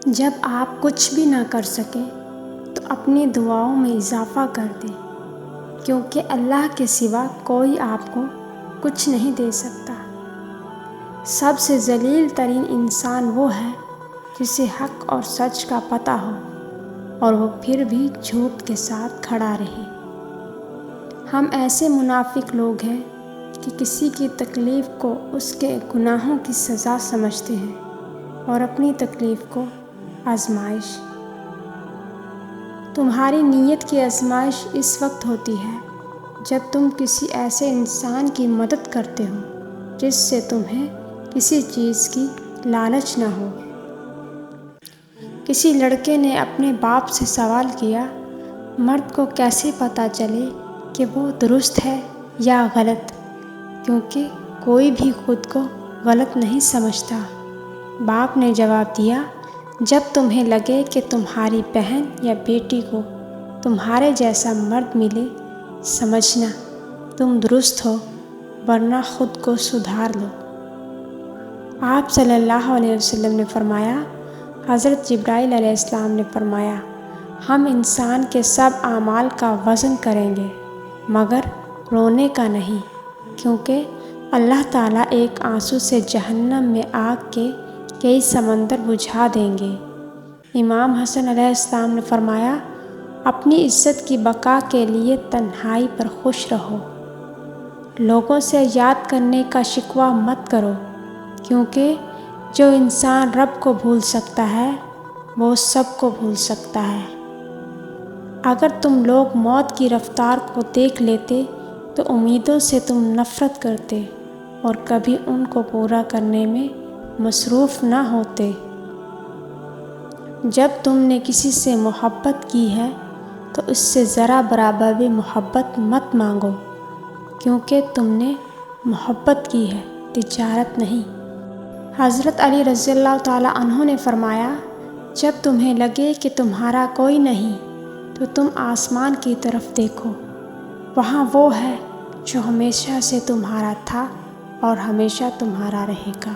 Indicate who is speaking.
Speaker 1: جب آپ کچھ بھی نہ کر سکیں تو اپنی دعاؤں میں اضافہ کر دیں، کیونکہ اللہ کے سوا کوئی آپ کو کچھ نہیں دے سکتا۔ سب سے ذلیل ترین انسان وہ ہے جسے حق اور سچ کا پتہ ہو اور وہ پھر بھی جھوٹ کے ساتھ کھڑا رہے۔ ہم ایسے منافق لوگ ہیں کہ کسی کی تکلیف کو اس کے گناہوں کی سزا سمجھتے ہیں اور اپنی تکلیف کو آزمائش۔ تمہاری نیت کی آزمائش اس وقت ہوتی ہے جب تم کسی ایسے انسان کی مدد کرتے ہو جس سے تمہیں کسی چیز کی لالچ نہ ہو۔ کسی لڑکے نے اپنے باپ سے سوال کیا، مرد کو کیسے پتہ چلے کہ وہ درست ہے یا غلط، کیونکہ کوئی بھی خود کو غلط نہیں سمجھتا؟ باپ نے جواب دیا، جب تمہیں لگے کہ تمہاری بہن یا بیٹی کو تمہارے جیسا مرد ملے، سمجھنا تم درست ہو، ورنہ خود کو سدھار لو۔ آپ صلی اللہ علیہ وسلم نے فرمایا، حضرت جبرائیل علیہ السلام نے فرمایا، ہم انسان کے سب اعمال کا وزن کریں گے مگر رونے کا نہیں، کیونکہ اللہ تعالیٰ ایک آنسو سے جہنم میں آگ کے کئی سمندر بجھا دیں گے۔ امام حسن علیہ السلام نے فرمایا، اپنی عزت کی بقا کے لیے تنہائی پر خوش رہو، لوگوں سے یاد کرنے کا شکوہ مت کرو، کیونکہ جو انسان رب کو بھول سکتا ہے وہ سب کو بھول سکتا ہے۔ اگر تم لوگ موت کی رفتار کو دیکھ لیتے تو امیدوں سے تم نفرت کرتے اور کبھی ان کو پورا کرنے میں مصروف نہ ہوتے۔ جب تم نے کسی سے محبت کی ہے تو اس سے ذرا برابر بھی محبت مت مانگو، کیونکہ تم نے محبت کی ہے، تجارت نہیں۔ حضرت علی رضی اللہ تعالیٰ عنہ نے فرمایا، جب تمہیں لگے کہ تمہارا کوئی نہیں تو تم آسمان کی طرف دیکھو، وہاں وہ ہے جو ہمیشہ سے تمہارا تھا اور ہمیشہ تمہارا رہے گا۔